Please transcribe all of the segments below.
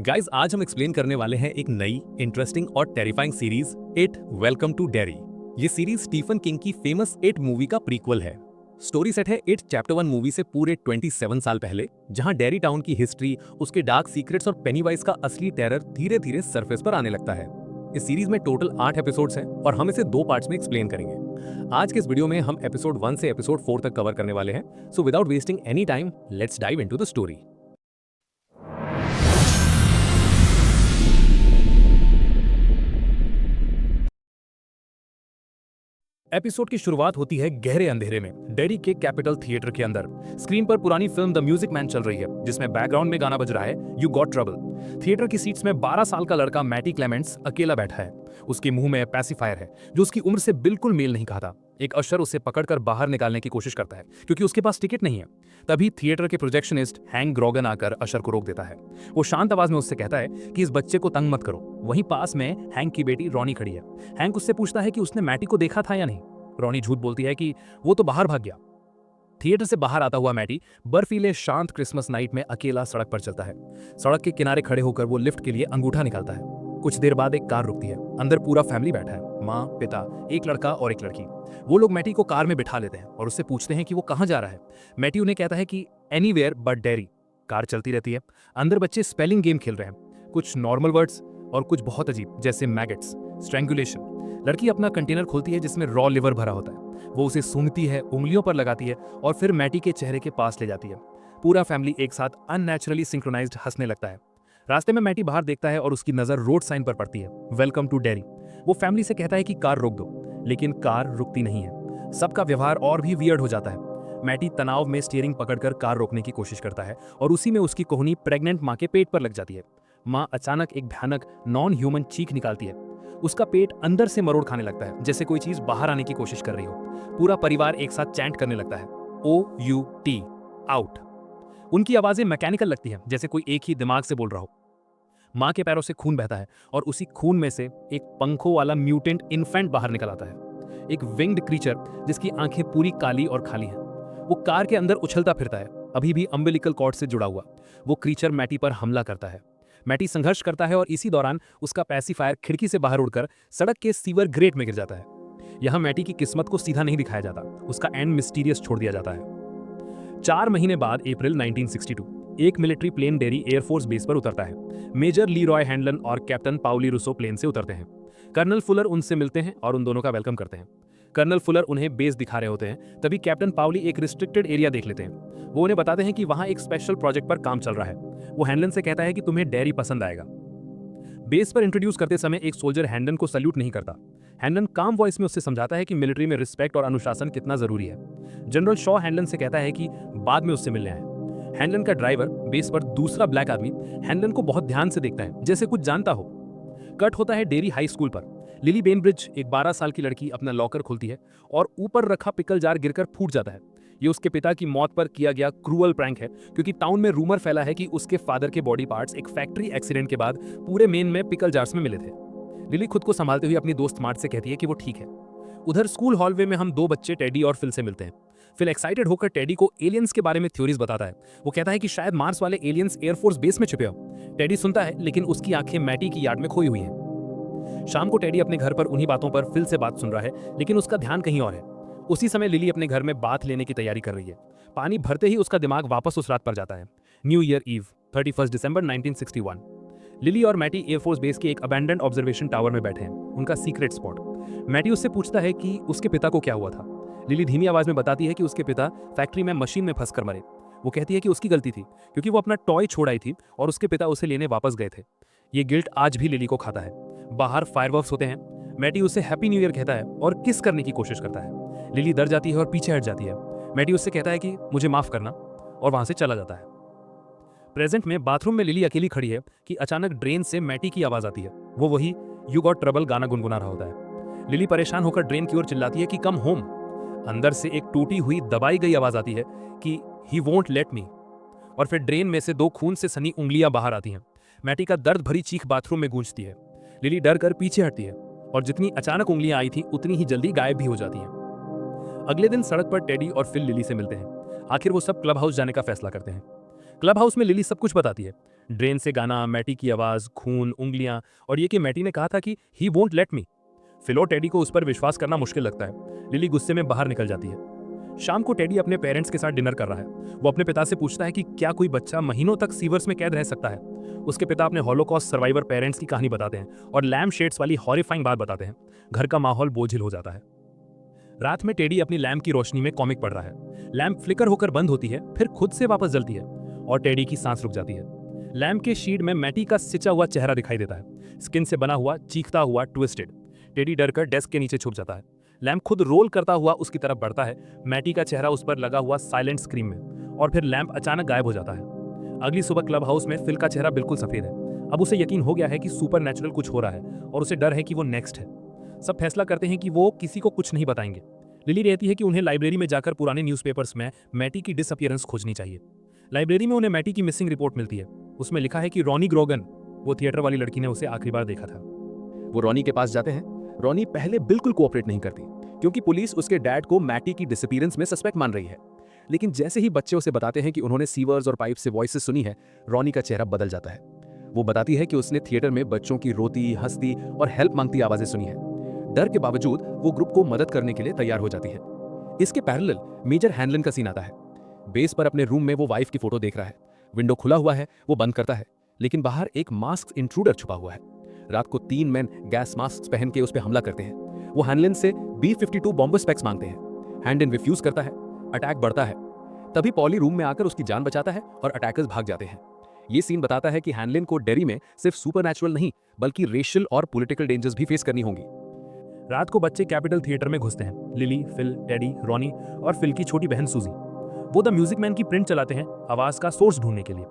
Guys आज हम explain करने वाले हैं एक नई इंटरेस्टिंग और terrifying series it welcome to Derry. ये सीरीज स्टीफन किंग की फेमस इट मूवी का प्रीक्वल है। स्टोरी सेट है इट चैप्टर 1 मूवी से पूरे 27 साल पहले, जहां डेरी टाउन की हिस्ट्री, उसके डार्क सीक्रेट्स और पेनीवाइज का असली टेरर धीरे धीरे सरफेस पर आने लगता है। इस सीरीज में टोटल 8 एपिसोड्स हैं और हम इसे 2 पार्ट्स में एक्सप्लेन करेंगे। आज के इस वीडियो में हम एपिसोड 1 से एपिसोड 4 तक कवर करने वाले हैं। So without wasting any time, let's dive into the story. Episode की शुरुआत होती है गहरे अंधेरे में, डेरी के कैपिटल थिएटर के अंदर। स्क्रीन पर पुरानी फिल्म द म्यूजिक मैन चल रही है, जिसमें बैकग्राउंड में गाना बज रहा है यू गॉट ट्रबल। थिएटर की सीट्स में 12 साल का लड़का मैटी क्लेमेंट्स अकेला बैठा है। उसके मुंह में पैसिफायर है जो उसकी उम्र से बिल्कुल मेल नहीं खाता। एक अशर उसे पकड़कर बाहर निकालने की कोशिश करता है क्योंकि उसके पास टिकट नहीं है। तभी थिएटर के प्रोजेक्शनिस्ट हैंक ग्रोगन आकर अशर को रोक देता है। वो शांत आवाज में उससे कहता है कि इस बच्चे को तंग मत करो। वहीं पास में हैंक की बेटी रॉनी खड़ी है। हैंक उससे पूछता है कि उसने मैटी को देखा था या नहीं। रॉनी झूठ बोलती है कि वो तो बाहर भाग गया। थिएटर से बाहर आता हुआ मैटी बर्फीले शांत क्रिसमस नाइट में अकेला सड़क पर चलता है। सड़क के किनारे खड़े होकर वो लिफ्ट के लिए अंगूठा निकालता है। कुछ देर बाद एक कार रुकती है। अंदर पूरा फैमिली बैठा है, माँ, पिता, एक लड़का और एक लड़की। वो लोग मैटी को कार में बिठा लेते हैं और उससे पूछते हैं कि वो कहाँ जा रहा है। मैटी उन्हें कहता है कि एनीवेयर बट डेरी। कार चलती रहती है। अंदर बच्चे स्पेलिंग गेम खेल रहे हैं, कुछ नॉर्मल वर्ड्स और कुछ बहुत अजीब, जैसे मैगट्स, स्ट्रैंगुलेशन। लड़की अपना कंटेनर खोलती है जिसमें रॉ लिवर भरा होता है। वो उसे सूंघती है, उंगलियों पर लगाती है और फिर मैटी के चेहरे के पास ले जाती है। पूरा फैमिली एक साथ अननेचुरली सिंक्रोनाइज्ड हंसने लगता है। रास्ते में मैटी बाहर देखता है और उसकी नजर रोड साइन पर पड़ती है, वेलकम टू डेरी। वो फैमिली से कहता है कि कार रोक दो, लेकिन कार रुकती नहीं है। सबका व्यवहार और भी वियर्ड हो जाता है। मैटी तनाव में स्टीयरिंग पकड़कर कार रोकने की कोशिश करता है और उसी में उसकी कोहनी प्रेग्नेंट माँ के पेट पर लग जाती है। माँ अचानक एक भयानक नॉन ह्यूमन चीख निकालती है। उसका पेट अंदर से मरोड़ खाने लगता है, जैसे कोई चीज बाहर आने की कोशिश कर रही हो। पूरा परिवार एक साथ चैंट करने लगता है, OUT, आउट। उनकी आवाजें मैकेनिकल लगती हैं, जैसे कोई एक ही दिमाग से बोल रहा हो। माँ के पैरों से खून बहता है और उसी खून में से एक पंखों वाला म्यूटेंट इन्फेंट बाहर निकल आता है। एक विंग्ड क्रीचर जिसकी आंखें पूरी काली और खाली हैं। वो कार के अंदर उछलता फिरता है, अभी भी अम्बिलिकल कॉर्ड से जुड़ा हुआ। वो क्रीचर मैटी पर हमला करता है। मैटी संघर्ष करता है और इसी दौरान उसका पैसिफायर खिड़की से बाहर उड़कर सड़क के सीवर ग्रेट में गिर जाता है। यहां मैटी की किस्मत को सीधा नहीं दिखाया जाता, उसका एंड मिस्टीरियस छोड़ दिया जाता है। 4 महीने बाद अप्रैल 1962 एक military plane Derry air force base पर उतरता है। मेजर ली रॉय हैंडलन और कैप्टन पाउली रूसो प्लेन से उतरते हैं। कर्नल फुलर उनसे मिलते हैं और उन दोनों का वेलकम करते हैं। कर्नल फुलर उन्हें बेस दिखा रहे होते हैं, तभी कैप्टन पाउली एक रिस्ट्रिक्टेड एरिया देख लेते हैं। वो उन्हें बताते हैं कि वहां एक स्पेशल प्रोजेक्ट पर काम चल रहा है। वो हैंडलन से कहता है कि तुम्हें डेरी पसंद आएगा। बेस पर इंट्रोड्यूस करते समय एक सोल्जर हैंडलन को सल्यूट नहीं करता। हैंडलन काम वॉइस में उससे समझाता है कि मिलिट्री में रिस्पेक्ट और अनुशासन कितना जरूरी है। जनरल शॉ हैंडलन से कहता है कि बाद में उससे मिलने आए। हैंडलन का ड्राइवर, बेस पर दूसरा ब्लैक आदमी, हैंडलन को बहुत ध्यान से देखता है, जैसे कुछ जानता हो। कट होता है डेरी हाई स्कूल पर। लिली बेनब्रिज, एक 12 साल की लड़की, अपना लॉकर खोलती है और ऊपर रखा पिकल जार गिरकर फूट जाता है। ये उसके पिता की मौत पर किया गया क्रूअल प्रैंक है, क्योंकि टाउन में रूमर फैला है कि उसके फादर के बॉडी पार्ट्स एक फैक्ट्री एक्सीडेंट के बाद पूरे मेन में पिकल जार्स में मिले थे। लिली खुद को संभालते हुए अपनी दोस्त मार्ट से कहती है कि वो ठीक है। उधर स्कूल हॉलवे में हम 2 बच्चे टेडी और फिल से मिलते हैं। फिल एक्साइटेड होकर टेडी को एलियंस के बारे में थ्योरीज बताता है। वो कहता है कि शायद मार्स वाले एलियंस एयरफोर्स बेस में छुपे हो। टेडी सुनता है, लेकिन उसकी आंखें मैटी की याद में खोई हुई हैं। शाम को टेडी अपने घर पर उन्हीं बातों पर फिल से बात सुन रहा है, लेकिन उसका ध्यान कहीं और है। उसी समय लिली अपने घर में बाथ लेने की तैयारी कर रही है। पानी भरते ही उसका दिमाग वापस उस रात पर जाता है। न्यू ईयर ईव, 31 दिसंबर 1961। लिली और मैटी एयरफोर्स बेस के एक अबैंडन्ड ऑब्जर्वेशन टावर में बैठे हैं, उनका सीक्रेट स्पॉट। मैटी उससे पूछता है कि उसके पिता को क्या हुआ था। लिली धीमी आवाज में बताती है कि उसके पिता फैक्ट्री में मशीन में फंसकर मरे। वो कहती है कि उसकी गलती थी, क्योंकि वो अपना टॉय छोड़ आई थी और उसके पिता उसे लेने वापस गए थे। ये गिल्ट आज भी लिली को खाता है। बाहर फायरवर्क्स होते हैं। मैटी उसे हैप्पी न्यू ईयर कहता है और किस करने की कोशिश करता है। लिली डर जाती है और पीछे हट जाती है। मैटी उससे कहता है कि मुझे माफ करना, और वहां से चला जाता है। प्रेजेंट में बाथरूम में लिली अकेली खड़ी है कि अचानक ड्रेन से मैटी की आवाज आती है। वो वही यू गॉट ट्रबल गाना गुनगुना रहा होता है। लिली परेशान होकर ड्रेन की ओर चिल्लाती है कि कम होम। अंदर से एक टूटी हुई दबाई गई आवाज आती है कि ही वोंट लेट मी, और फिर ड्रेन में से 2 खून से सनी उंगलियां बाहर आती हैं। मैटी का दर्द भरी चीख बाथरूम में गूंजती है। लिली डर कर पीछे हटती है और जितनी अचानक उंगलियां आई थी उतनी ही जल्दी गायब भी हो जाती हैं। अगले दिन सड़क पर टेडी और फिल लिली से मिलते हैं। आखिर वो सब क्लब हाउस जाने का फैसला करते हैं। क्लब हाउस में लिली सब कुछ बताती है। ड्रेन से गाना, मैटी की आवाज़, खून, उंगलियां और ये कि मैटी ने कहा था कि he won't let me. Phil और टेडी को उस पर विश्वास करना मुश्किल लगता है। लिली गुस्से में बाहर निकल जाती है। शाम को टेडी अपने पेरेंट्स के साथ डिनर कर रहा है। वो अपने पिता से पूछता है कि क्या कोई बच्चा महीनों तक सीवर्स में कैद रह सकता है। उसके पिता अपने हॉलोकॉस्ट सर्वाइवर पेरेंट्स की कहानी बताते हैं और लैम्प शेड्स वाली हॉरिफाइंग बात बताते हैं। घर का माहौल बोझिल हो जाता है। रात में टेडी अपनी लैम्प की रोशनी में कॉमिक पढ़ रहा है। लैम्प फ्लिकर होकर बंद होती है, फिर खुद से वापस जलती है और टेडी की सांस रुक जाती है। लैम्प के शीड में मैटी का सिंचा हुआ चेहरा दिखाई देता है, स्किन से बना हुआ, चीखता हुआ, ट्विस्टेड। टेडी डरकर डेस्क के नीचे छुप जाता है। लैम्प खुद रोल करता हुआ उसकी तरफ बढ़ता है, मैटी का चेहरा उस पर लगा हुआ साइलेंट स्क्रीन में, और फिर लैम्प अचानक गायब हो जाता है। अगली सुबह क्लब हाउस में फिल का चेहरा बिल्कुल सफेद है। अब उसे यकीन हो गया है कि सुपर नेचुरल कुछ हो रहा है और उसे डर है कि वो नेक्स्ट है। सब फैसला करते हैं कि वो किसी को कुछ नहीं बताएंगे। लिली रहती है कि उन्हें लाइब्रेरी में जाकर पुराने न्यूज़पेपर्स में मैटी की डिसअपीयरेंस खोजनी चाहिए। लाइब्रेरी में उन्हें मैटी की मिसिंग रिपोर्ट मिलती है। उसमें लिखा है कि रॉनी ग्रोगन, वो थिएटर वाली लड़की, ने उसे आखिरी बार देखा था। वो रॉनी के पास जाते हैं। रॉनी पहले बिल्कुल कोऑपरेट नहीं करती क्योंकि पुलिस उसके डैड को मैटी की डिसअपीयरेंस में सस्पेक्ट मान रही है। लेकिन जैसे ही बच्चे उसे बताते हैं कि उन्होंने सीवर्स और पाइप से वॉइसेस सुनी है, रॉनी का चेहरा बदल जाता है। वो बताती है कि उसने थिएटर में बच्चों की रोती, हंसती और हेल्प मांगती आवाजें सुनी है। डर के बावजूद वो ग्रुप को मदद करने के लिए तैयार हो जाती है। इसके पैरेलल मेजर हैनलिन का सीन आता है। बेस पर अपने रूम में वो वाइफ की फोटो देख रहा है। विंडो खुला हुआ है, वो बंद करता है, लेकिन बाहर एक मास्क इंट्रूडर छुपा हुआ है। रात को 3 मैन गैस मास्क पहन के उस पर हमला करते हैं। वो हैनलिन से B-52 बॉम्बर स्पेक्स मांगते हैं। हैंडलिन रिफ्यूज करता है। अटैक बढ़ता है। तभी पॉली रूम में आकर उसकी जान बचाता है और अटैकर्स भाग जाते हैं। ये सीन बताता है कि हैनलिन को डेरी में सिर्फ सुपरनैचुरल नहीं बल्कि रेशियल और पॉलिटिकल डेंजर्स भी फेस करनी होंगी। रात को बच्चे कैपिटल थिएटर में घुसते हैं। लिली, फिल, टेडी, रॉनी और फिल की छोटी बहन सूजी। वो द म्यूजिक मैन की प्रिंट चलाते हैं आवाज का सोर्स ढूंढने के लिए।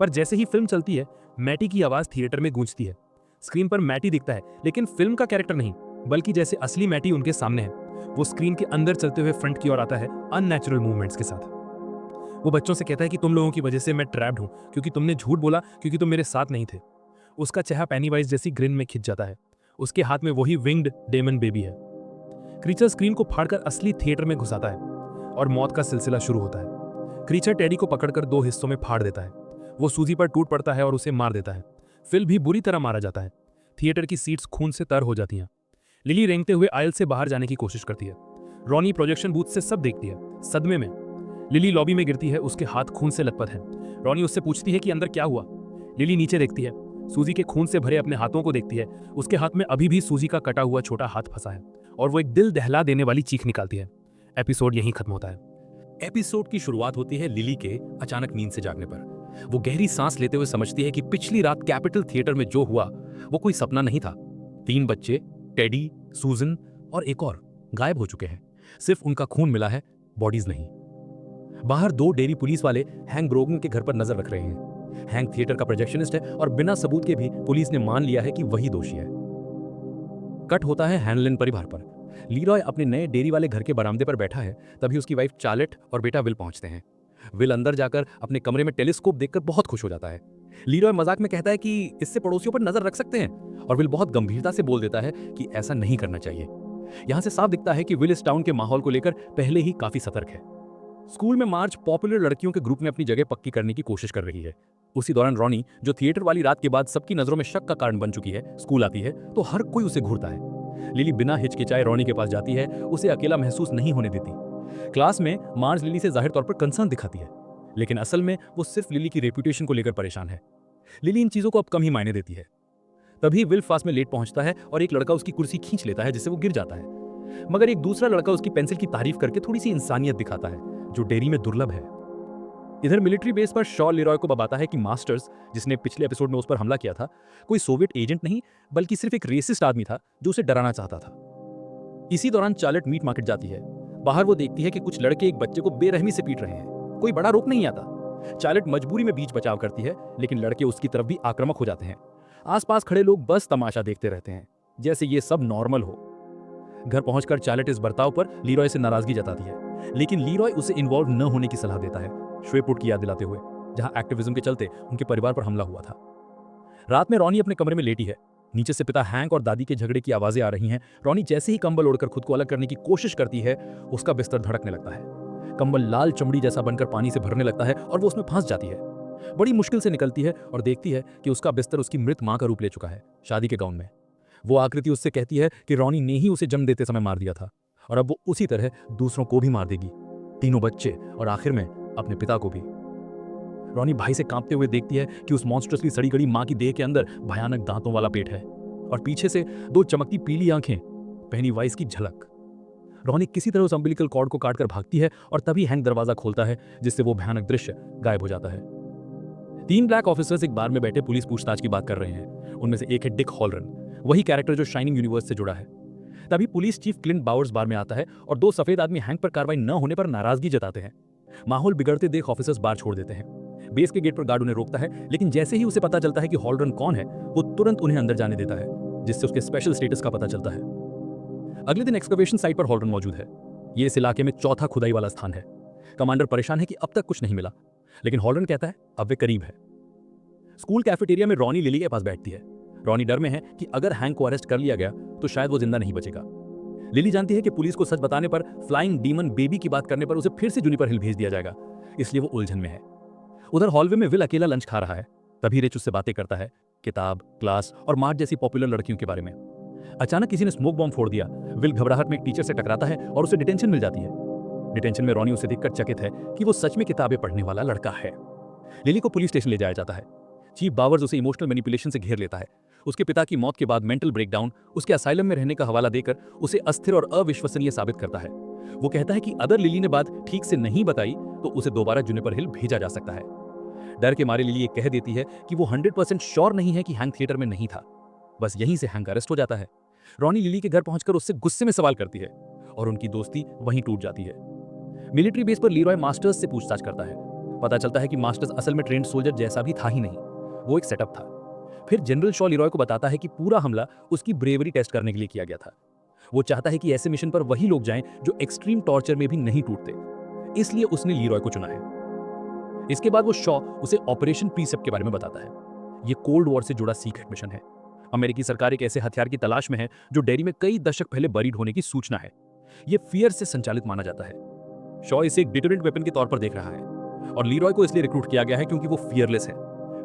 पर जैसे ही फिल्म चलती है, मैटी की आवाज थिएटर में गूंजती है। स्क्रीन पर मैटी दिखता है, लेकिन फिल्म का कैरेक्टर नहीं, बल्कि जैसे असली मैटी उनके सामने है। वो स्क्रीन के अंदर चलते हुए फ्रंट की ओर आता है, अननेचुरल मूवमेंट्स के साथ। वो बच्चों से कहता है कि तुम लोगों की वजह से मैं ट्रैप्ड हूं, क्योंकि तुमने झूठ बोला, क्योंकि तुम मेरे साथ नहीं थे। उसका चेहरा पेनीवाइज जैसी ग्रिन में खिंच जाता है। उसके हाथ में वही विंग्ड डेमन बेबी है। क्रीचर स्क्रीन को फाड़कर असली थिएटर में घुसाता है और मौत का सिलसिला शुरू होता है। क्रीचर टेडी को पकड़कर 2 हिस्सों में फाड़ देता है। वो सूजी पर टूट पड़ता है और उसे मार देता है। फिल भी बुरी तरह मारा जाता है। थिएटर की सीट्स खून से तर हो जाती हैं। लिली रेंगते हुए आयल से बाहर जाने की कोशिश करती है। रॉनी प्रोजेक्शन बूथ से सब देखती है, सदमे में। लिली लॉबी में गिरती है, उसके हाथ खून से लथपथ हैं। रॉनी उससे पूछती है कि अंदर क्या हुआ। लिली नीचे देखती है, सूजी के खून से भरे अपने हाथों को देखती है। उसके हाथ में अभी भी सूजी का कटा हुआ छोटा हाथ फंसा है और वो एक दिल दहला देने वाली चीख निकालती है। एपिसोड यहीं खत्म होता है। एपिसोड की शुरुआत होती है लिली के अचानक नींद से जागने पर। वो गहरी सांस लेते हुए समझती है कि पिछली रात कैपिटल थिएटर में जो हुआ वो कोई सपना नहीं था। 3 बच्चे, टेडी, सूजन और एक और गायब हो चुके हैं। सिर्फ उनका खून मिला है, बॉडीज नहीं। बाहर 2 डेरी पुलिस वाले हैंक ग्रोगन के घर पर नजर रख रहे हैं। हैंक थिएटर का प्रोजेक्शनिस्ट है और बिना सबूत के भी पुलिस ने मान लिया है कि वही दोषी है। कट होता है हैनलिन परिवार पर। लीरॉय अपने नए डेरी वाले घर के बरामदे पर बैठा है। तभी उसकी वाइफ चार्लेट और बेटा विल पहुंचते हैं। विल अंदर जाकर अपने कमरे में टेलीस्कोप देखकर बहुत खुश हो जाता है। लीरॉय मजाक में कहता है कि इससे पड़ोसियों पर नजर रख सकते हैं, और विल बहुत गंभीरता से बोल देता है कि ऐसा नहीं करना चाहिए। यहां से साफ दिखता है कि विल इस टाउन के माहौल को लेकर पहले ही काफी सतर्क है। स्कूल में मार्च पॉपुलर लड़कियों के ग्रुप में अपनी जगह पक्की करने की कोशिश कर रही है। उसी दौरान रॉनी, जो थिएटर वाली रात के बाद सबकी नजरों में शक का कारण बन चुकी है, स्कूल आती है तो हर कोई उसे घूरता है। लिली बिना हिचकिचाए रॉनी के पास जाती है, उसे अकेला महसूस नहीं होने देती। क्लास में मार्ज लिली से जाहिर तौर पर कंसर्न दिखाती है, लेकिन असल में वो सिर्फ लिली की रेपुटेशन को लेकर परेशान है। लिली इन चीजों को अब कम ही मायने देती है। तभी विल फास्ट में लेट पहुंचता है और एक लड़का उसकी कुर्सी खींच लेता है, जिससे वो गिर जाता है। मगर एक दूसरा लड़का उसकी पेंसिल की तारीफ करके थोड़ी सी इंसानियत दिखाता है, जो डेरी में दुर्लभ है। इधर मिलिट्री बेस पर शॉ लीरॉय को बताता है कि मास्टर्स, जिसने पिछले एपिसोड में उस पर हमला किया था, कोई सोवियत एजेंट नहीं बल्कि सिर्फ एक रेसिस्ट आदमी था जो उसे डराना चाहता था। इसी दौरान चार्लेट मीट मार्केट जाती है। बाहर वो देखती है कि कुछ लड़के एक बच्चे को बेरहमी से पीट रहे हैं। कोई बड़ा रोक नहीं आता। चार्लेट मजबूरी में बीच बचाव करती है, लेकिन लड़के उसकी तरफ भी आक्रामक हो जाते हैं। आसपास खड़े लोग बस तमाशा देखते रहते हैं, जैसे ये सब नॉर्मल हो। घर पहुंचकर चार्लेट इस बर्ताव पर लीरॉय से नाराजगी जताती है, लेकिन लीरॉय उसे इन्वॉल्व न होने की सलाह देता है, श्वेपुट की याद दिलाते हुए, जहां एक्टिविज्म के चलते उनके परिवार पर हमला हुआ था। रात में रॉनी अपने कमरे में लेटी है। नीचे से पिता हैंक और दादी के झगड़े की आवाजें आ रही हैं। रॉनी जैसे ही कंबल ओढ़कर खुद को अलग करने की कोशिश करती है, उसका बिस्तर धड़कने लगता है। कंबल लाल चमड़ी जैसा बनकर पानी से भरने लगता है और वो उसमें फंस जाती है। बड़ी मुश्किल से निकलती है और देखती है कि उसका बिस्तर उसकी मृत मां का रूप ले चुका है, शादी के गाउन में। वो आकृति उससे कहती है कि रॉनी ने ही उसे जन्म देते समय मार दिया था और अब वो उसी तरह दूसरों को भी मार देगी, तीनों बच्चे और आखिर में अपने पिता को भी। रॉनी भाई से कांपते हुए देखती है कि उस मॉन्स्ट्रसली सड़ी गड़ी मां की देह के अंदर भयानक दांतों वाला पेट है और पीछे से दो चमकती पीली आंखें, पेनीवाइज की झलक। रॉनी किसी तरह उस अम्बिलिकल कॉर्ड को काटकर भागती है और तभी हैंक दरवाजा खोलता है, जिससे वो भयानक दृश्य गायब हो जाता है। 3 ब्लैक ऑफिसर्स एक बार में बैठे पुलिस पूछताछ की बात कर रहे हैं। उनमें से एक है डिक हॉलरन, वही कैरेक्टर जो शाइनिंग यूनिवर्स से जुड़ा है। तभी पुलिस चीफ क्लिंट बावर्स बार में आता है और 2 सफेद आदमी हैंक पर कार्रवाई न होने पर नाराजगी जताते हैं। माहौल बिगड़ते देख ऑफिसर्स बार छोड़ देते हैं। बेस के गेट पर गार्ड उन्हें रोकता है, लेकिन जैसे ही उसे पता चलता है कि हॉलरन कौन है, वो तुरंत उन्हें अंदर जाने देता है, जिससे उसके स्पेशल स्टेटस का पता चलता है। अगले दिन एक्सकवेशन साइट पर हॉलरन मौजूद है। ये इस इलाके में चौथा खुदाई वाला स्थान है। कमांडर परेशान है कि अब तक कुछ नहीं मिला, लेकिन हॉलरन कहता है अब वे करीब है। स्कूल कैफेटेरिया में रॉनी लिली के पास बैठती है। रॉनी डर में है कि अगर हैंक को अरेस्ट कर लिया गया तो शायद वो जिंदा नहीं बचेगा। लिली जानती है कि पुलिस को सच बताने पर, फ्लाइंग डीमन बेबी की बात करने पर उसे फिर से जूनिपर हिल भेज दिया जाएगा, इसलिए वो उलझन में है। उधर हॉलवे में विल अकेला लंच खा रहा है। तभी रिच उससे बातें करता है, किताब, क्लास और मार्ट जैसी पॉपुलर लड़कियों के बारे में। अचानक किसी ने स्मोक बॉम्ब फोड़ दिया। विल घबराहट में एक टीचर से टकराता है और उसे डिटेंशन मिल जाती है। डिटेंशन में रॉनी उसे देखकर चकित है कि वो सच में किताबें पढ़ने वाला लड़का है। लिली को पुलिस स्टेशन ले जाया जाता है। चीफ बावर्स उसे इमोशनल मैनिपुलेशन से घेर लेता है। उसके पिता की मौत के बाद मेंटल ब्रेकडाउन, उसके असाइलम में रहने का हवाला देकर उसे अस्थिर और अविश्वसनीय साबित करता है। वो कहता है कि अगर लिली ने बात ठीक से नहीं बताई तो उसे दोबारा जूनिपर हिल भेजा जा सकता है। डर के मारे लिली ये कह देती है कि वो 100% श्योर नहीं है कि हैंक थिएटर में नहीं था। बस यहीं से हैंक अरेस्ट हो जाता है। रॉनी लिली के घर पहुंचकर उससे गुस्से में सवाल करती है और उनकी दोस्ती वहीं टूट जाती है। मिलिट्री बेस पर लीरॉय मास्टर्स से पूछताछ करता है। पता चलता है कि मास्टर्स असल में ट्रेंड सोल्जर जैसा भी था ही नहीं, वो एक सेटअप था। फिर जनरल शॉ लीरॉय को बताता है कि पूरा हमला उसकी ब्रेवरी टेस्ट करने के लिए किया गया था। वो चाहता है कि ऐसे मिशन पर वही लोग जाएं जो एक्सट्रीम टॉर्चर में भी नहीं टूटते, इसलिए उसने लीरॉय को चुना है। इसके बाद वो शॉ उसे ऑपरेशन प्रीसेप्ट के बारे में बताता है। ये कोल्ड वॉर से जुड़ा सीक्रेट मिशन है। अमेरिकी सरकार एक ऐसे हथियार की तलाश में है जो डेरी में कई दशक पहले बरीड होने की सूचना है। ये फियर से संचालित माना जाता है। शॉ इसे एक डिटरेंट वेपन के तौर पर देख रहा है और लीरॉय को इसलिए रिक्रूट किया गया है क्योंकि वो फियरलेस है।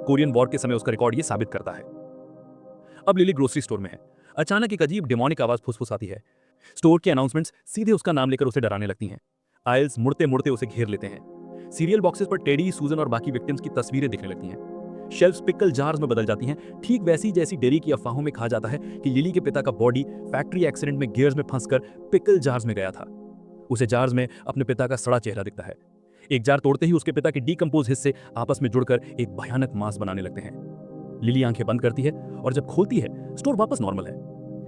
कोरियन वॉर के समय उसका रिकॉर्ड ये साबित करता है। अब लिली ग्रोसरी स्टोर में है। अचानक एक अजीब डेमोनिक आवाज फुसफुसाती है। स्टोर की अनाउंसमेंट्स सीधे उसका नाम लेकर उसे डराने लगती हैं। आयल्स मुड़ते मुड़ते उसे घेर लेते हैं। सीरियल बॉक्सेस पर टेडी, सूजन और बाकी विक्टिम्स की तस्वीरें दिखने लगती हैं। शेल्फ्स पिकल जार्स में बदल जाती हैं, ठीक वैसी जैसी डेरी की अफवाहों में कहा जाता है कि लिली के पिता का बॉडी फैक्ट्री एक्सीडेंट में गियर्स में फंसकर पिकल जार्स में गया था। उसे जार्स में अपने पिता का सड़ा चेहरा दिखता है। एक जार तोड़ते ही उसके पिता के डीकंपोज हिस्से आपस में जुड़कर एक भयानक मांस बनाने लगते हैं। लिली आंखें बंद करती है और जब खोलती है स्टोर वापस नॉर्मल है,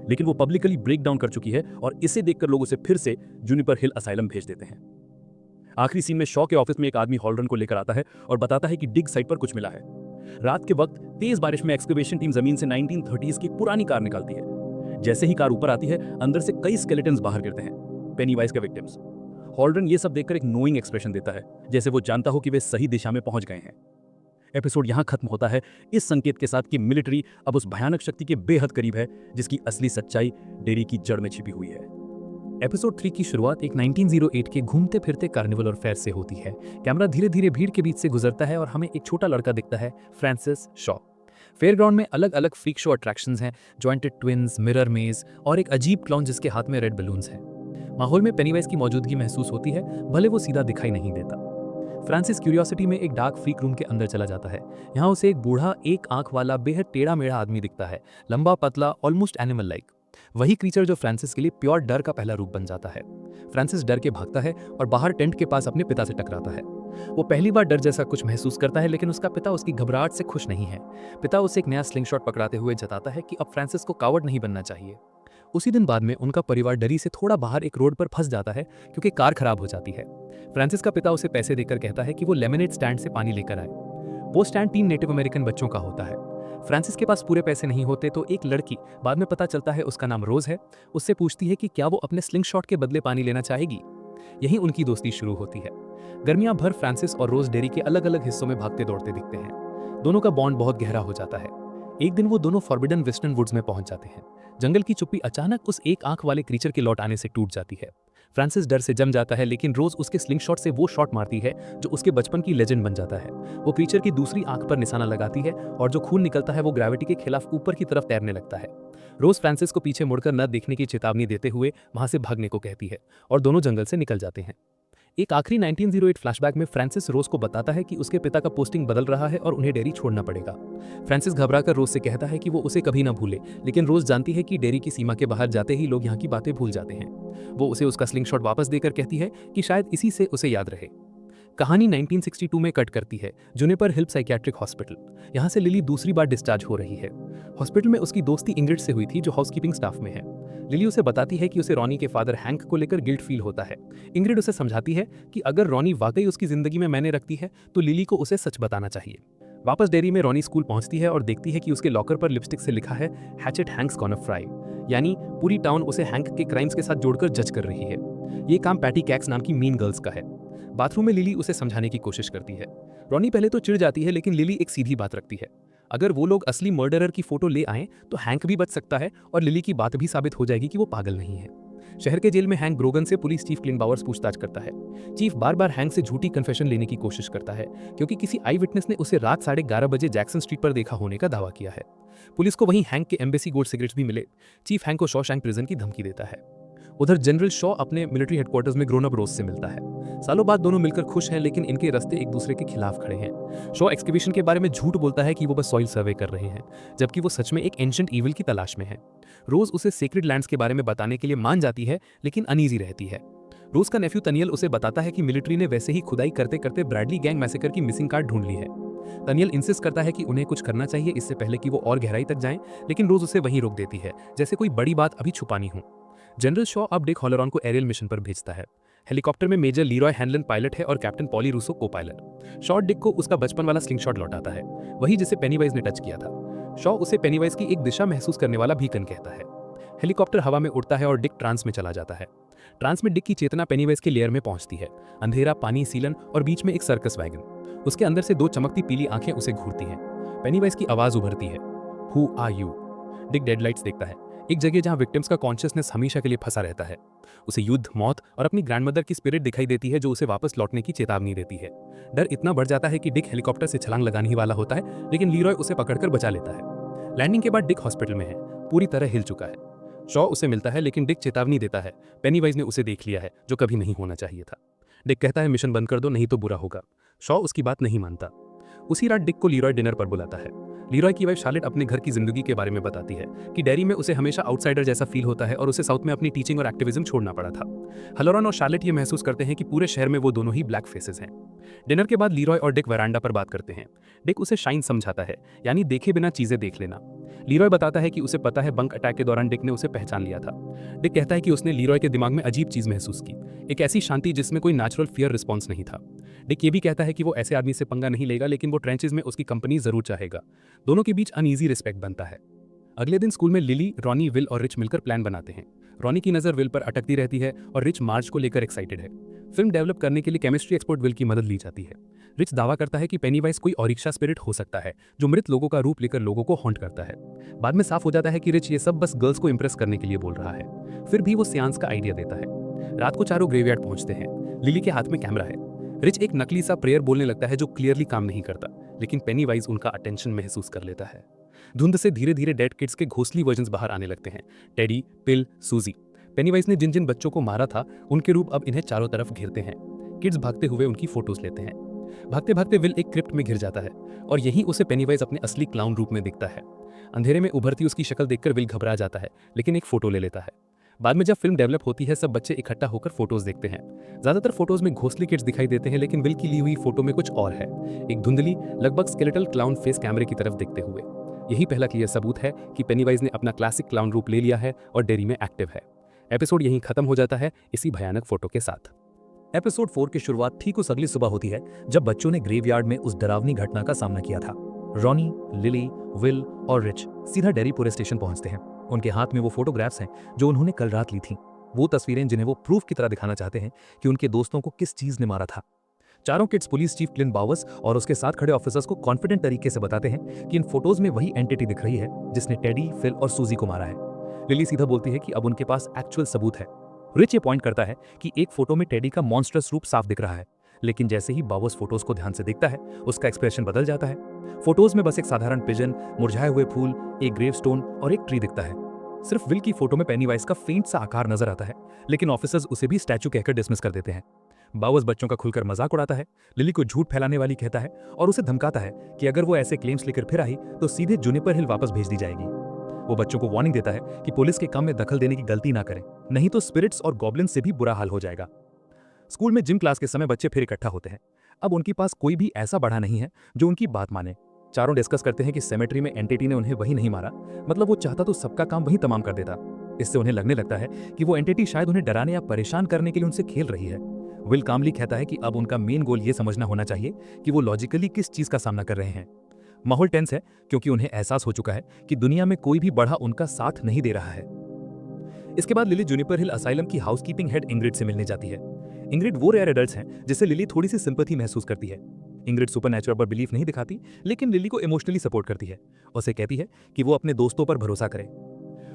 लेकिन वो पब्लिकली ब्रेक डाउन कर चुकी है और इसे देखकर लोग उसे फिर से जूनिपर हिल असाइलम भेज देते हैं। आखिरी सीन में शॉ के ऑफिस में एक आदमी हॉलरन को लेकर आता है और बताता है कि डिग साइट पर कुछ मिला है। रात के वक्त तेज बारिश में एक्सकवेशन टीम जमीन से 1930s की पुरानी कार निकालती है। जैसे ही कार ऊपर आती है, अंदर से कई स्केलेटन्स बाहर गिरते हैं, पेनीवाइज के विक्टिम्स। हॉलरन ये सब देखकर एक नोइंग एक्सप्रेशन देता है, जैसे वो जानता हो कि वे सही दिशा में पहुंच गए हैं। एपिसोड यहां खत्म होता है इस संकेत के साथ कि मिलिट्री अब उस भयानक शक्ति के बेहद करीब है जिसकी असली सच्चाई डेरी की जड़ में छिपी हुई है। एपिसोड 3 की शुरुआत एक 1908 के घूमते फिरते कार्निवल और फेयर से होती है। कैमरा धीरे धीरे भीड़ के बीच से गुजरता है और हमें एक छोटा लड़का दिखता है, फ्रांसिस शॉ। फेयरग्राउंड में अलग अलग फ्रीक शो अट्रैक्शंस हैं, जॉइंटेड ट्विन्स, मिरर मेज और एक अजीब क्लाउन जिसके हाथ में रेड बलून्स हैं। माहौल में पेनीवाइज की मौजूदगी महसूस होती है, भले वो सीधा दिखाई नहीं देता। फ्रांसिस क्यूरियोसिटी में एक डार्क फ्रीक रूम के अंदर चला जाता है। यहाँ उसे एक बूढ़ा, एक आंख वाला, बेहद टेढ़ा मेढ़ा आदमी दिखता है, लंबा पतला, ऑलमोस्ट एनिमल लाइक। वही क्रीचर जो फ्रांसिस के लिए प्योर डर का पहला रूप बन जाता है। फ्रांसिस डर के भागता है और बाहर टेंट के पास अपने पिता से टकराता है। वो पहली बार डर जैसा कुछ महसूस करता है, लेकिन उसका पिता उसकी घबराहट से खुश नहीं है। पिता उसे एक नया स्लिंगशॉट पकड़ाते हुए जताता है कि अब फ्रांसिस को कावर्ड नहीं बनना चाहिए। उसी दिन बाद में उनका परिवार डरी से थोड़ा बाहर एक रोड पर फंस जाता है क्योंकि कार खराब हो जाती है। फ्रांसिस का पिता उसे पैसे देकर कहता है कि वो लेमनेड स्टैंड से पानी लेकर आए। वो स्टैंड 3 नेटिव अमेरिकन बच्चों का होता है। फ्रांसिस के पास पूरे पैसे नहीं होते तो एक लड़की, बाद में पता चलता है उसका नाम रोज है, उससे पूछती है कि क्या वो अपने स्लिंगशॉट के बदले पानी लेना चाहेगी। यहीं उनकी दोस्ती शुरू होती है। गर्मियां भर फ्रांसिस और रोज डेरी के अलग अलग हिस्सों में भागते दौड़ते दिखते हैं। दोनों का बॉन्ड बहुत गहरा हो जाता है। एक दिन वो दोनों फॉरबिडन वेस्टर्न वुड्स में पहुंच जाते हैं। जंगल की चुप्पी अचानक उस एक आंख वाले क्रीचर के लौट आने से टूट जाती है। फ्रांसिस डर से जम जाता है, लेकिन रोज उसके स्लिंग शॉट से वो शॉट मारती है जो उसके बचपन की लेजेंड बन जाता है। वो क्रीचर की दूसरी आंख पर निशाना लगाती है और जो खून निकलता है वो ग्रेविटी के खिलाफ ऊपर की तरफ तैरने लगता है। रोज फ्रांसिस को पीछे मुड़कर न देखने की चेतावनी देते हुए वहां से भागने को कहती है और दोनों जंगल से निकल जाते हैं। एक आखिरी 1908 फ्लैशबैक में फ्रांसिस रोज को बताता है कि उसके पिता का पोस्टिंग बदल रहा है और उन्हें डेरी छोड़ना पड़ेगा। फ्रांसिस घबराकर रोज से कहता है कि वो उसे कभी ना भूले, लेकिन रोज जानती है कि डेरी की सीमा के बाहर जाते ही लोग यहाँ की बातें भूल जाते हैं। वो उसे उसका स्लिंगशॉट वापस देकर कहती है कि शायद इसी से उसे याद रहे। कहानी 1962 में कट करती है जुनिपर हिल साइकियाट्रिक हॉस्पिटल। यहाँ से लिली दूसरी बार डिस्चार्ज हो रही है। हॉस्पिटल में उसकी दोस्ती इंग्रिड से हुई थी, जो हाउसकीपिंग स्टाफ में है। लिली उसे बताती है कि उसे रॉनी के फादर हैंक को लेकर गिल्ट फील होता है। इंग्रिड उसे समझाती है कि अगर रॉनी वाकई उसकी जिंदगी में मायने रखती है तो लिली को उसे सच बताना चाहिए। वापस डेयरी में रॉनी स्कूल पहुंचती है और देखती है कि उसके लॉकर पर लिपस्टिक से लिखा है हैचेट हैंक्स कॉर्नर फ्राई, यानी पूरी टाउन उसे हैंक के क्राइम्स के साथ जोड़कर जज कर रही है। ये काम पैटी कैक्स नाम की मीन गर्ल्स का है। बाथरूम में लिली उसे समझाने की कोशिश करती है। रॉनी पहले तो चिढ़ जाती है, लेकिन लिली एक सीधी बात रखती है। अगर वो लोग असली मर्डरर की फोटो ले आएं तो हैंक भी बच सकता है और लिली की बात भी साबित हो जाएगी कि वो पागल नहीं है। शहर के जेल में हैंक ब्रोगन से पुलिस चीफ क्लिनबावर्स पूछताछ करता है। चीफ बार बार हैंक से झूठी कन्फेशन लेने की कोशिश करता है, क्योंकि किसी आई विटनेस ने उसे रात 11:30 बजे जैक्सन स्ट्रीट पर देखा होने का दावा किया है। पुलिस को वहीं हैंक के एम्बेसी गोल्ड सिगरेट्स भी मिले। चीफ हैंक को शॉशैंक प्रिजन की धमकी देता है। उधर जनरल शॉ अपने मिलिट्री हेडक्वार्टर्स में ग्रोन अप रोज से मिलता है। सालों बाद दोनों मिलकर खुश हैं, लेकिन इनके रास्ते एक दूसरे के खिलाफ खड़े हैं। शॉ एक्सकैवेशन के बारे में झूठ बोलता है कि वो बस सॉइल सर्वे कर रहे हैं, जबकि वो सच में एक एंशिएंट ईविल की तलाश में है। रोज उसे सीक्रेट लैंड्स के बारे में बताने के लिए मान जाती है, लेकिन अनईजी रहती है। रोज का नेफ्यू तनियल उसे बताता है कि मिलिट्री ने वैसे ही खुदाई करते करते ब्रैडली गैंग मैसेकर की मिसिंग कार्ड ढूंढ ली है। तनियल इंसिस्ट करता है कि उन्हें कुछ करना चाहिए इससे पहले कि वो और गहराई तक जाएं, लेकिन रोज उसे वहीं रोक देती है, जैसे कोई बड़ी बात अभी छुपानी हो। जनरल शॉ अब डिक हॉलोरॉन को एरियल मिशन पर भेजता है। हेलीकॉप्टर में मेजर लीरॉय हैनलन पायलट है और कैप्टन पॉली रूसो को पायलट। शॉ डिक को उसका बचपन वाला स्लिंगशॉट लौटाता है, वही जिसे पेनीवाइज ने टच किया था। शॉ उसे पेनीवाइज की एक दिशा महसूस करने वाला बीकन कहता है। हेलीकॉप्टर हवा में उड़ता है और डिक ट्रांस में चला जाता है। ट्रांस में डिक की चेतना पेनीवाइज के लेयर में पहुंचती है। अंधेरा, पानी, सीलन और बीच में एक सर्कस वैगन। उसके अंदर से दो चमकती पीली आंखें उसे घूरती हैं। पेनीवाइज की आवाज उभरती है, हु आर यू? डिक डेडलाइट्स देखता है, एक जगह जहां विक्टिम्स का कॉन्शियसनेस हमेशा के लिए फंसा रहता है। उसे युद्ध, मौत और अपनी ग्रैंडमदर की स्पिरिट दिखाई देती है, जो उसे वापस लौटने की चेतावनी देती है। डर इतना बढ़ जाता है कि डिक हेलीकॉप्टर से छलांग लगाने ही वाला होता है, लेकिन लीरॉय उसे पकड़कर बचा लेता है। लैंडिंग के बाद डिक हॉस्पिटल में है, पूरी तरह हिल चुका है। शॉ उसे मिलता है, लेकिन डिक चेतावनी देता है, पेनीवाइज ने उसे देख लिया है, जो कभी नहीं होना चाहिए था। डिक कहता है मिशन बंद कर दो, नहीं तो बुरा होगा। शॉ उसकी बात नहीं मानता। उसी रात डिक को लीरॉय डिनर पर बुलाता है। लीरॉय की वाइफ शार्लेट अपने घर की जिंदगी के बारे में बताती है कि डेयरी में उसे हमेशा आउटसाइडर जैसा फील होता है और उसे साउथ में अपनी टीचिंग और एक्टिविज्म छोड़ना पड़ा था। हलोरॉन और शार्लेट ये महसूस करते हैं कि पूरे शहर में वो दोनों ही ब्लैक फेसेस हैं। डिनर के बाद लीरॉय और डिक वरांडा पर बात करते हैं। डिक उसे शाइन समझाता है, यानी देखे बिना चीजें देख लेना। लीरॉय बताता है कि उसे पता है बंक अटैक के दौरान डिक ने उसे पहचान लिया था। डिक कहता है कि उसने लीरॉय के दिमाग में अजीब चीज महसूस की, एक ऐसी शांति जिसमें कोई नेचुरल फियर रिस्पॉन्स नहीं था। डिक ये भी कहता है कि वो ऐसे आदमी से पंगा नहीं लेगा, लेकिन वो ट्रेंचेस में उसकी कंपनी जरूर चाहेगा। दोनों के बीच अनईजी रिस्पेक्ट बनता है। अगले दिन स्कूल में लिली, रॉनी, विल और रिच मिलकर प्लान बनाते हैं। रॉनी की नजर विल पर अटकती रहती है और रिच मार्च को लेकर एक्साइटेड है। फिल्म डेवलप करने के लिए केमिस्ट्री एक्सपर्ट विल की मदद ली जाती है। रिच दावा करता है कि पेनीवाइज कोई औरिक्षा स्पिरिट हो सकता है, जो मृत लोगों का रूप लेकर लोगों को हॉन्ट करता है। बाद में साफ हो जाता है कि रिच ये सब बस गर्ल्स को इंप्रेस करने के लिए बोल रहा है। फिर भी वो सियांस का आइडिया देता है। रात को चारों ग्रेवयार्ड पहुंचते हैं। लिली के हाथ में कैमरा है। रिच एक नकली सा प्रेयर बोलने लगता है, जो क्लियरली काम नहीं करता, लेकिन पेनीवाइज उनका अटेंशन महसूस कर लेता है। धुंध से धीरे धीरे डेड किड्स के घोस्टली वर्जन्स बाहर आने लगते हैं। टेडी, पिल, सूजी। पेनीवाइज ने जिन जिन बच्चों को मारा था उनके रूप अब इन्हें चारों तरफ घेरते हैं। किड्स भागते हुए उनकी फोटोज लेते हैं। भागते भागते विल एक क्रिप्ट में घिर जाता है और यहीं उसे पेनीवाइज अपने असली क्लाउन रूप में दिखता है। अंधेरे में उभरती उसकी शक्ल देखकर विल घबरा जाता है, लेकिन एक फोटो ले लेता है। बाद में जब फिल्म डेवलप होती है, सब बच्चे इकट्ठा होकर फोटोज देखते हैं। ज्यादातर फोटोज में घोस्टली किड्स दिखाई देते हैं, लेकिन विल की ली हुई फोटो में कुछ और है, एक धुंधली, लगभग स्केलेटल क्लाउन फेस कैमरे की तरफ देखते हुए। यही पहला क्लियर सबूत है कि पेनीवाइज ने अपना क्लासिक क्लाउन रूप ले लिया है और डेयरी में एक्टिव है। एपिसोड यहीं खत्म हो जाता है, इसी भयानक फोटो के साथ। एपिसोड 4 की शुरुआत ठीक उस अगली सुबह होती है जब बच्चों ने ग्रेवयार्ड में उस डरावनी घटना का सामना किया था। रॉनी, लिली, विल और रिच सीधा डेयरी पुलिस स्टेशन पहुंचते हैं। उनके हाथ में वो फोटोग्राफ्स हैं जो उन्होंने कल रात ली थी, वो तस्वीरें जिन्हें वो प्रूफ की तरह दिखाना चाहते हैं कि उनके दोस्तों को किस चीज ने मारा था। चारों kids police chief clean bowers और उसके साथ खड़े ऑफिसर्स को कॉन्फिडेंट तरीके से बताते हैं कि इन फोटोज में वही एंटिटी दिख रही है जिसने टेडी, फिल और सूजी को मारा है। लिली सीधा बोलती है कि अब उनके पास एक्चुअल सबूत है। रिच ये पॉइंट करता है कि एक फोटो में टेडी का मॉन्स्टरस रूप साफ दिख रहा है, लेकिन जैसे ही बावर्स फोटोज को ध्यान से देखता है उसका एक्सप्रेशन बदल जाता है। फोटोज में बस एक साधारण पिजन, मुरझाए हुए फूल, एक ग्रेवस्टोन और एक ट्री दिखता है। सिर्फ विल की फोटो में पेनीवाइज का फेंट सा आकार नजर आता है, लेकिन ऑफिसर्स उसे भी स्टैचू कहकर डिसमिस कर देते हैं। बावर्स बच्चों का खुलकर मजाक उड़ाता है, लिली को झूठ फैलाने वाली कहता है और उसे धमकाता है कि अगर वो ऐसे क्लेम्स लेकर फिर आई तो सीधे जुनिपर हिल वापस भेज दी जाएगी। वो बच्चों को वार्निंग देता है कि पुलिस के काम में दखल देने की गलती ना करें, नहीं तो स्पिरिट्स और गॉब्लिन से भी बुरा हाल हो जाएगा। स्कूल में जिम क्लास के समय बच्चे फिर इकट्ठा होते हैं। अब उनके पास कोई भी ऐसा बड़ा नहीं है जो उनकी बात माने। चारों डिस्कस करते हैं कि सेमेट्री में एंटिटी ने उन्हें वही नहीं मारा, मतलब वो चाहता तो सबका काम वही तमाम कर देता। इससे उन्हें लगने लगता है कि वो एंटिटी शायद उन्हें डराने या परेशान करने के लिए उनसे खेल रही है। विल कामली कहता है कि अब उनका मेन गोल ये समझना होना चाहिए कि वो लॉजिकली किस चीज का सामना कर रहे हैं। माहौल टेंस है क्योंकि उन्हें एहसास हो चुका है कि दुनिया में कोई भी बड़ा उनका साथ नहीं दे रहा है। इसके बाद लिली जुनिपर हिल असाइलम की हाउसकीपिंग हेड इंग्रिड से मिलने जाती है। इंग्रिड वो रेयर एडल्ट्स हैं जिससे लिली थोड़ी सी सिंपैथी महसूस करती है। इंग्रिड सुपरनैचुरल पर बिलीफ नहीं दिखाती, लेकिन लिली को इमोशनली सपोर्ट करती है। उसे कहती है कि वो अपने दोस्तों पर भरोसा करे।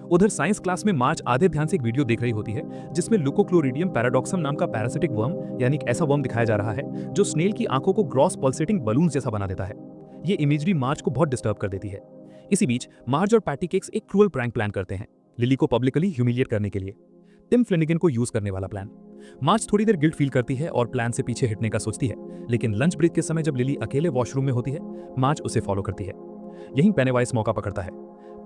उधर साइंस क्लास में मार्च आधे ध्यान से एक वीडियो देख रही होती है जिसमें लुकोक्लोरिडियम पैराडॉक्सम नाम का पैरासिटिक वर्म, यानी एक ऐसा वर्म दिखाया जा रहा है जो स्नेल की आंखों को ग्रॉस पल्सेटिंग बलून जैसा बना देता है। ये इमेजरी मार्च को बहुत डिस्टर्ब कर देती है। इसी बीच मार्ज और पैटी केक्स एक क्रूअल प्रैंक प्लान करते हैं, लिली को पब्लिकली ह्यूमिलिएट करने के लिए। टिम फ्लिनिगन को यूज करने वाला प्लान। मार्च थोड़ी देर गिल्ट फील करती है और प्लान से पीछे हटने का सोचती है, लेकिन लंच ब्रेक के समय जब लिली अकेले वॉशरूम में होती है, मार्च उसे फॉलो करती है। यहीं पेनीवाइज मौका पकड़ता है।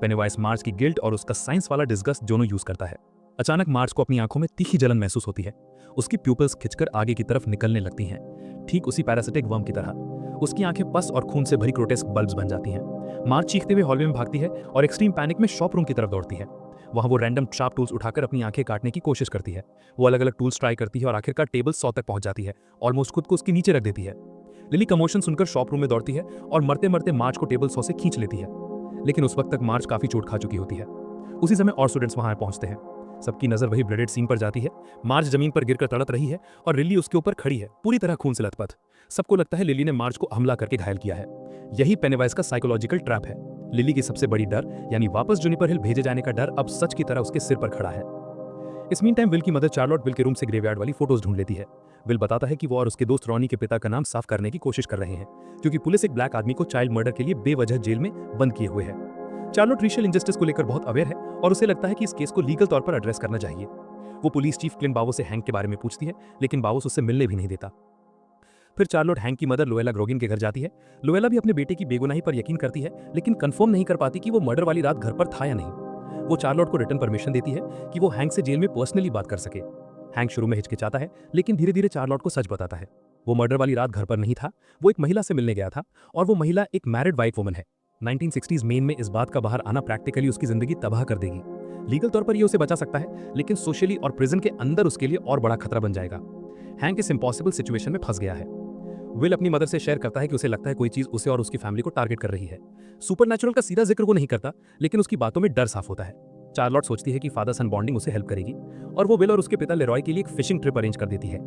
पेनीवाइज मार्च की गिल्ट और उसका साइंस वाला डिस्गस्ट दोनों यूज करता है। अचानक मार्च को अपनी आंखों में तीखी जलन महसूस होती है। उसकी प्यूपल्स खिंचकर आगे की तरफ निकलने लगती हैं, ठीक उसी पैरासिटिक वर्म की तरह। उसकी आंखें पस और खून से भरी ग्रोटेस्क बल्ब्स बन जाती हैं। मार्च चीखते हुए हॉलवे में भागती है और एक्सट्रीम पैनिक में शॉप रूम की तरफ दौड़ती है। वहां वो रैंडम शार्प टूल्स उठाकर अपनी आंखें काटने की कोशिश करती है। वो अलग अलग टूल्स ट्राई करती है और आखिरकार टेबल 100 तक पहुंच जाती है, ऑलमोस्ट खुद को उसके नीचे रख देती है। लिली कमोशन सुनकर शॉप रूम में दौड़ती है और मरते मरते मार्च को टेबल 100 से खींच लेती है, लेकिन उस वक्त तक मार्च काफी चोट खा चुकी होती है। उसी समय और स्टूडेंट्स वहां पहुंचते हैं। सबकी नजर वही ब्लडेड सीन पर जाती है। मार्च जमीन पर गिरकर तड़प रही है और लिली उसके ऊपर खड़ी है, पूरी तरह खून से लथपथ। सबको लगता है लिली ने मार्च को हमला करके घायल किया है। यही पेनीवाइज का साइकोलॉजिकल ट्रैप है। लिली की सबसे बड़ी डर, यानी वापस जुनिपर हिल भेजे जाने का डर, अब सच की तरह उसके सिर पर खड़ा है। इस मीन टाइम विल की मदर चार्लोट विल के रूम से ग्रेवयार्ड वाली फोटोज ढूंढ लेती है। विल बताता है कि वो और उसके दोस्त रॉनी के पिता का नाम साफ करने की कोशिश कर रहे हैं, क्योंकि पुलिस एक ब्लैक आदमी को चाइल्ड मर्डर के लिए बेवजह जेल में बंद किए हुए है। चार्लोट रेशियल इंजस्टिस को लेकर बहुत अवेयर है और उसे लगता है कि इस केस को लीगल तौर पर एड्रेस करना चाहिए। वो पुलिस चीफ क्लिन बावोस से हैंक के बारे में पूछती है, लेकिन बावोस उससे मिलने भी नहीं देता। फिर चार्लोट हैंक की मदर लोएला ग्रोगिन के घर जाती है। लोएला भी अपने बेटे की बेगुनाही पर यकीन करती है, लेकिन कंफर्म नहीं कर पाती कि वो मर्डर वाली रात घर पर था या नहीं। वो चार्लोट को रिटर्न परमिशन देती है कि वो हैंक से जेल में पर्सनली बात कर सके। हैंक शुरू में हिचकिचाता है, लेकिन धीरे धीरे चार्लोट को सच बताता है। वो मर्डर वाली रात घर पर नहीं था, वो एक महिला से मिलने गया था और वो महिला एक मैरिड वाइट वुमन है। 1960s मेन में इस बात का बाहर आना प्रैक्टिकली उसकी जिंदगी तबाह कर देगी। लीगल तौर पर ये उसे बचा सकता है, लेकिन सोशली और प्रिजन के अंदर उसके लिए और बड़ा खतरा बन जाएगा। हैंक इस इम्पॉसिबल सिचुएशन में फंस गया है। विल अपनी मदर से शेयर करता है कि उसे लगता है कोई चीज उसे और उसकी फैमिली को टारगेट कर रही है। सुपरनैचुरल का सीधा जिक्र वो नहीं करता, लेकिन उसकी बातों में डर साफ होता है। चार्लोट सोचती है कि फादर सन बॉन्डिंग उसे हेल्प करेगी और वो विल और उसके पिता लेरॉय के लिए एक फिशिंग ट्रिप अरेंज कर देती है।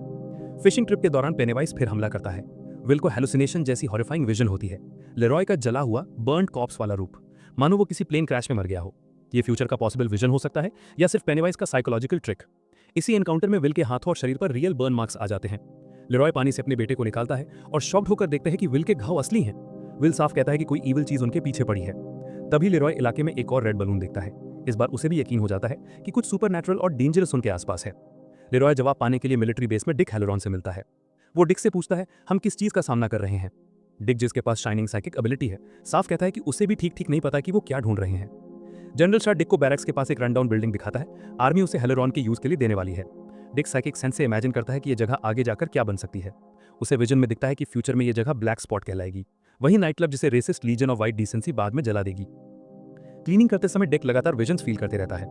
फिशिंग ट्रिप के दौरान पेनीवाइज फिर हमला करता है। विल को हेलुसिनेशन जैसी हॉरिफाइंग विजन होती है। लेरॉय का जला हुआ बर्न्ड कॉप्स वाला रूप, मानो वो किसी प्लेन क्रैश में मर गया हो। ये फ्यूचर का पॉसिबल विजन हो सकता है या सिर्फ पेनीवाइज का साइकोलॉजिकल ट्रिक। इसी एनकाउंटर में विल के हाथों और शरीर पर रियल बर्न मार्क्स आ जाते हैं। लेरॉय पानी से अपने बेटे को निकालता है और शॉक्ड होकर देखते हैं कि विल के घाव असली हैं। विल साफ कहता है कि कोई ईविल चीज उनके पीछे पड़ी है। तभी लेरॉय इलाके में एक और रेड बलून देखता है। इस बार उसे भी यकीन हो जाता है कि कुछ सुपरनैचुरल और डेंजरस उनके आसपास है। लेरॉय जवाब पाने के लिए मिलिट्री बेस में डिक हैलोरॉन से मिलता है। वो डिक से पूछता है, हम किस चीज का सामना कर रहे हैं। डिक, जिसके पास शाइनिंग साइकिक एबिलिटी है, साफ कहता है कि उसे भी ठीक नहीं पता कि वो क्या ढूंढ रहे हैं। जनरल शाह डिक को बैरक्स के पास एक रनडाउन बिल्डिंग दिखाता है। आर्मी उसे हैलोरॉन के यूज के लिए देने वाली है। डिक साइकिक सेंस से इमेजिन करता है कि ये जगह आगे जाकर क्या बन सकती है। उसे विजन में दिखता है कि फ्यूचर में ये जगह ब्लैक स्पॉट कहलाएगी, वही नाइट क्लब जिसे racist legion of white decency बाद में जला देगी। क्लीनिंग करते समय डिक लगातार विजन्स फील करते रहता है।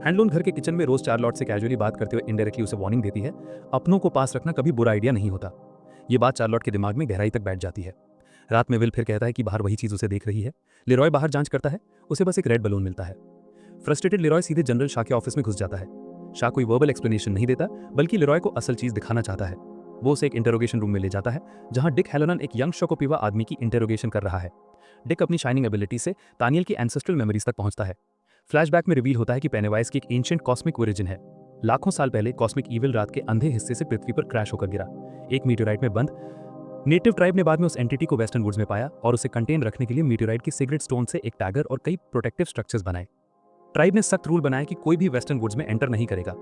हैंडलून घर के किचन में रोज चार्लोट से कैजुअली बात करते हुए इनडायरेक्टली उसे वार्निंग देती है, अपनों को पास रखना कभी बुरा आइडिया नहीं होता। ये बात चार्लोट के दिमाग में गहराई तक बैठ जाती है। रात में विल फिर कहता है कि बाहर वही चीज उसे देख रही है। लेरॉय बाहर जांच करता है, उसे बस एक रेड बलून मिलता है। फ्रस्ट्रेटेड लेरॉय सीधे जनरल शाह के ऑफिस में घुस जाता है। शाह कोई वर्बल एक्सप्लेनेशन नहीं देता, बल्कि लेरॉय को असल चीज दिखाना चाहता है। वो उसे एक इंटेरोगेशन रूम में ले जाता है जहां डिक हेलोनन एक यंग शोकोपिवा आदमी की इंटेरोगेशन कर रहा है। डिक अपनी शाइनिंग एबिलिटी से तानियल की एंसेस्ट्रल मेमोरीज तक पहुंचता है। फ्लैशबैक में रिवील होता है कि पेनेवाइज की एक एंशिएंट कॉस्मिक ओरिजिन है। लाखों साल पहले कॉस्मिक ईविल रात के अंधे हिस्से से पृथ्वी पर क्रैश होकर गिरा। एक मीटेराइट में बंद नेटिव ट्राइब ने बाद में उस एंटिटी को वेस्टर्न वुड्स में पाया और उसे कंटेन रखने के लिए मीटेराइट की सिगरेट स्टोन से एक टैगर और कई प्रोटेक्टिव स्ट्रक्चर्स बनाए। ट्राइब ने सख्त रूल बनाया कि कोई भी वेस्टर्न वुड्स में एंटर नहीं करेगा।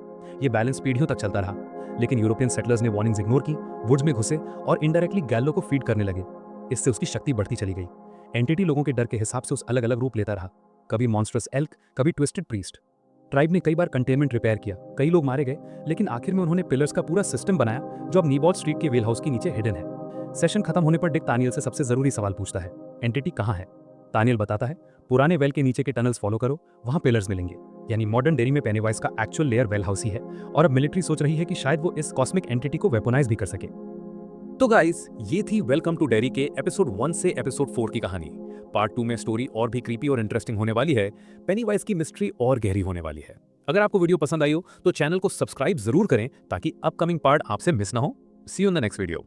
ये बैलेंस पीढ़ियों तक चलता रहा, लेकिन यूरोपियन सेटलर्स ने वार्निंग्स इग्नोर की, वुड्स में घुसे और इनडायरेक्टली गैलो को फीड करने लगे। इससे उसकी शक्ति बढ़ती चली गई। एंटिटी लोगों के डर के हिसाब से उस अलग अलग रूप लेता रहा, कभी मॉन्स्ट्रस एल्क, कभी ट्विस्टेड प्रीस्ट। ट्राइब ने कई बार कंटेनमेंट रिपेयर किया, कई लोग मारे गए, लेकिन आखिर में उन्होंने पिलर्स का पूरा सिस्टम बनाया जो अब नीबॉल स्ट्रीट के वेल हाउस के नीचे हिडन है। सेशन खत्म होने पर डिक तानियल से सबसे जरूरी सवाल पूछता है, एंटिटी कहाँ है? तानियल बताता है, पुराने वेल के नीचे के टनल्स फॉलो करो, वहां पिलर्स मिलेंगे। यानी मॉडर्न डेरी में पेनेवाइज का एक्चुअल लेयर वेल हाउस ही है और अब मिलिट्री सोच रही है कि शायद वो इस कॉस्मिक एंटिटी को वेपोनाइज भी कर सके। तो गाइस, ये थी वेलकम टू डेरी के एपिसोड 1 से एपिसोड 4 की कहानी। पार्ट 2 में स्टोरी और भी क्रीपी और इंटरेस्टिंग होने वाली है। पेनीवाइज की मिस्ट्री और गहरी होने वाली है। अगर आपको वीडियो पसंद आई हो तो चैनल को सब्सक्राइब जरूर करें ताकि अपकमिंग पार्ट आपसे मिस ना हो। See you in the next video.